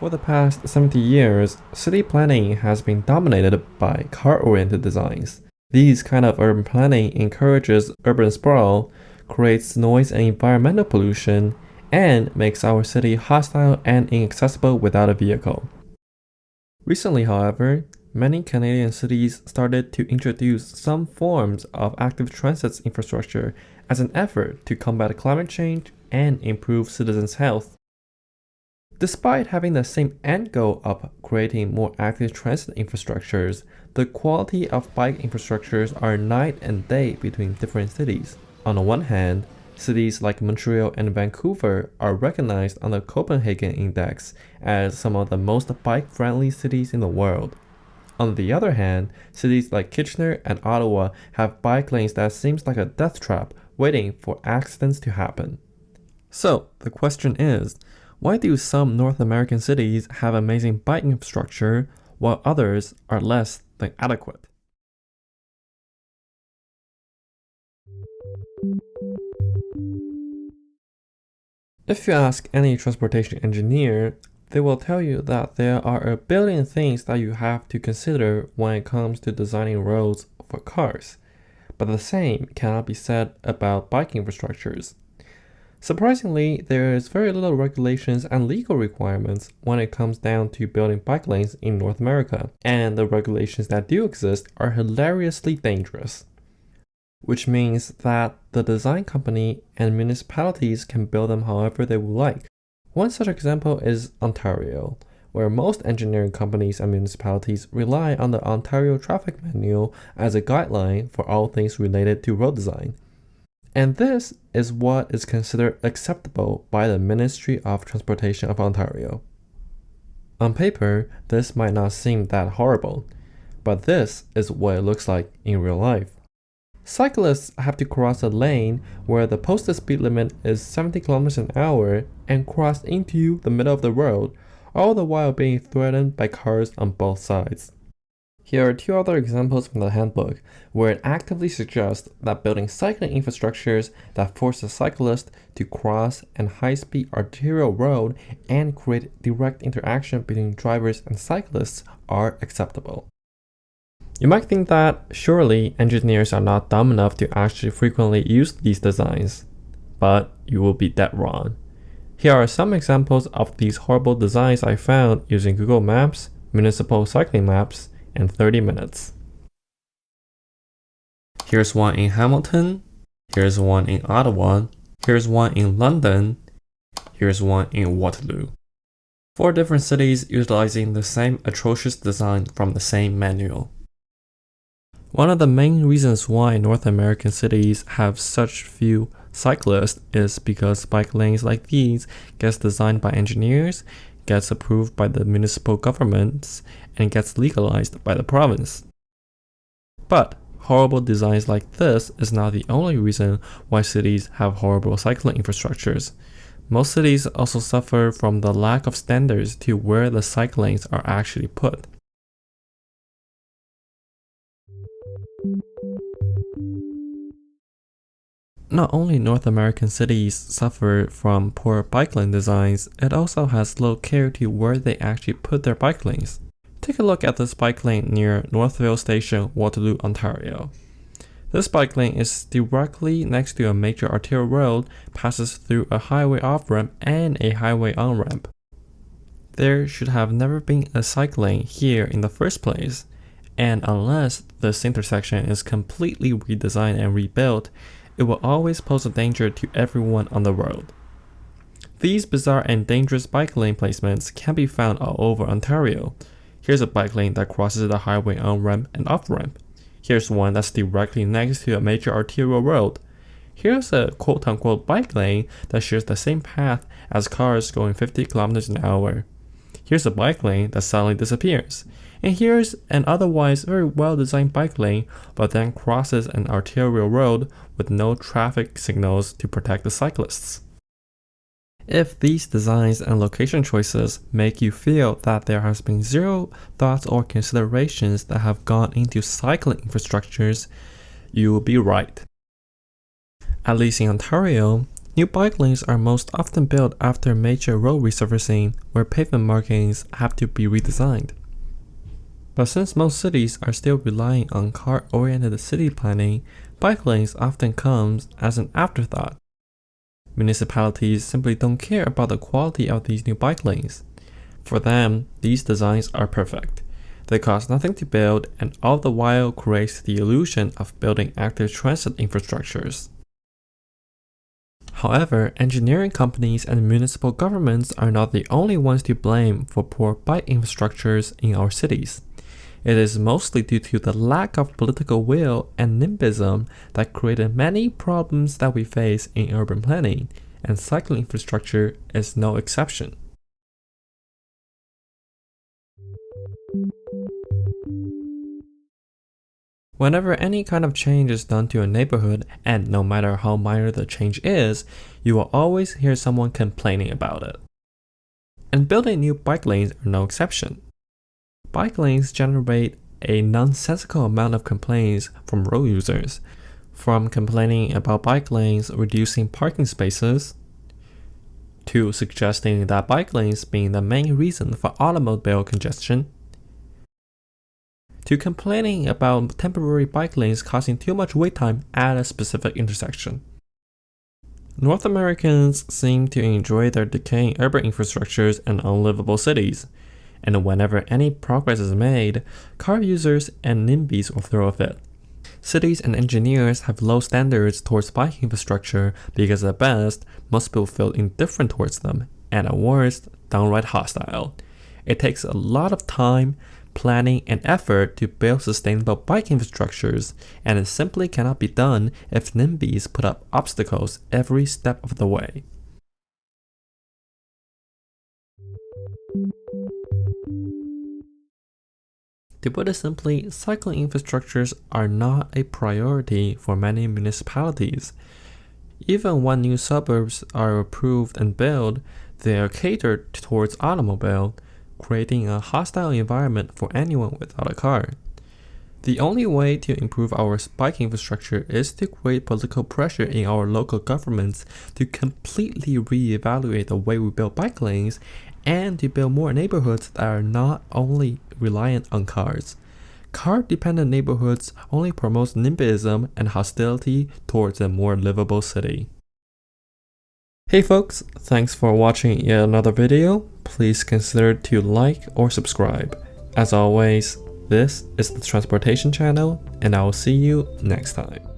For the past 70 years, city planning has been dominated by car-oriented designs. These kind of urban planning encourages urban sprawl, creates noise and environmental pollution, and makes our city hostile and inaccessible without a vehicle. Recently, however, many Canadian cities started to introduce some forms of active transit infrastructure as an effort to combat climate change and improve citizens' health. Despite having the same end goal of creating more active transit infrastructures, the quality of bike infrastructures are night and day between different cities. On the one hand, cities like Montreal and Vancouver are recognized on the Copenhagen Index as some of the most bike-friendly cities in the world. On the other hand, cities like Kitchener and Ottawa have bike lanes that seems like a death trap waiting for accidents to happen. So, the question is, why do some North American cities have amazing bike infrastructure while others are less than adequate? If you ask any transportation engineer, they will tell you that there are a billion things that you have to consider when it comes to designing roads for cars, but the same cannot be said about bike infrastructures. Surprisingly, there is very little regulations and legal requirements when it comes down to building bike lanes in North America, and the regulations that do exist are hilariously dangerous. Which means that the design company and municipalities can build them however they would like. One such example is Ontario, where most engineering companies and municipalities rely on the Ontario Traffic Manual as a guideline for all things related to road design. And this is what is considered acceptable by the Ministry of Transportation of Ontario. On paper, this might not seem that horrible, but this is what it looks like in real life. Cyclists have to cross a lane where the posted speed limit is 70 km an hour and cross into the middle of the road, all the while being threatened by cars on both sides. Here are two other examples from the handbook, where it actively suggests that building cycling infrastructures that force the cyclist to cross an high-speed arterial road and create direct interaction between drivers and cyclists are acceptable. You might think that surely engineers are not dumb enough to actually frequently use these designs, but you will be dead wrong. Here are some examples of these horrible designs I found using Google Maps, Municipal Cycling Maps, and 30 Minutes. Here's one in Hamilton, here's one in Ottawa, here's one in London, here's one in Waterloo. 4 different cities utilizing the same atrocious design from the same manual. One of the main reasons why North American cities have such few cyclists is because bike lanes like these gets designed by engineers, gets approved by the municipal governments, and gets legalized by the province. But horrible designs like this is not the only reason why cities have horrible cycling infrastructures. Most cities also suffer from the lack of standards to where the cycle lanes are actually put. Not only North American cities suffer from poor bike lane designs, it also has low care to where they actually put their bike lanes. Take a look at this bike lane near Northville Station, Waterloo, Ontario. This bike lane is directly next to a major arterial road, passes through a highway off-ramp and a highway on-ramp. There should have never been a cycle lane here in the first place, and unless this intersection is completely redesigned and rebuilt, it will always pose a danger to everyone on the road. These bizarre and dangerous bike lane placements can be found all over Ontario. Here's a bike lane that crosses the highway on-ramp and off-ramp. Here's one that's directly next to a major arterial road. Here's a quote-unquote bike lane that shares the same path as cars going 50 km an hour. Here's a bike lane that suddenly disappears. And here's an otherwise very well-designed bike lane, but then crosses an arterial road with no traffic signals to protect the cyclists. If these designs and location choices make you feel that there has been zero thoughts or considerations that have gone into cycling infrastructures, you will be right. At least in Ontario, New bike lanes are most often built after major road resurfacing, where pavement markings have to be redesigned. But since most cities are still relying on car-oriented city planning, bike lanes often comes as an afterthought. Municipalities simply don't care about the quality of these new bike lanes. For them, these designs are perfect. They cost nothing to build and all the while creates the illusion of building active transit infrastructures. However, engineering companies and municipal governments are not the only ones to blame for poor bike infrastructures in our cities. It is mostly due to the lack of political will and NIMBYism that created many problems that we face in urban planning, and cycling infrastructure is no exception. Whenever any kind of change is done to a neighborhood, and no matter how minor the change is, you will always hear someone complaining about it. And building new bike lanes are no exception. Bike lanes generate a nonsensical amount of complaints from road users, from complaining about bike lanes reducing parking spaces, to suggesting that bike lanes being the main reason for automobile congestion, to complaining about temporary bike lanes causing too much wait time at a specific intersection. North Americans seem to enjoy their decaying urban infrastructures and unlivable cities, and whenever any progress is made, car users and NIMBYs will throw a fit. Cities and engineers have low standards towards bike infrastructure because at best, most people feel indifferent towards them, and at worst, downright hostile. It takes a lot of time, planning, and effort to build sustainable bike infrastructures, and it simply cannot be done if NIMBYs put up obstacles every step of the way. To put it simply, cycling infrastructures are not a priority for many municipalities. Even when new suburbs are approved and built, they are catered towards automobile, creating a hostile environment for anyone without a car. The only way to improve our bike infrastructure is to create political pressure in our local governments to completely reevaluate the way we build bike lanes and to build more neighborhoods that are not only reliant on cars. Car-dependent neighborhoods only promotes NIMBYism and hostility towards a more livable city. Hey folks, thanks for watching yet another video. Please consider to like or subscribe. As always, this is the Transportation Channel, and I will see you next time.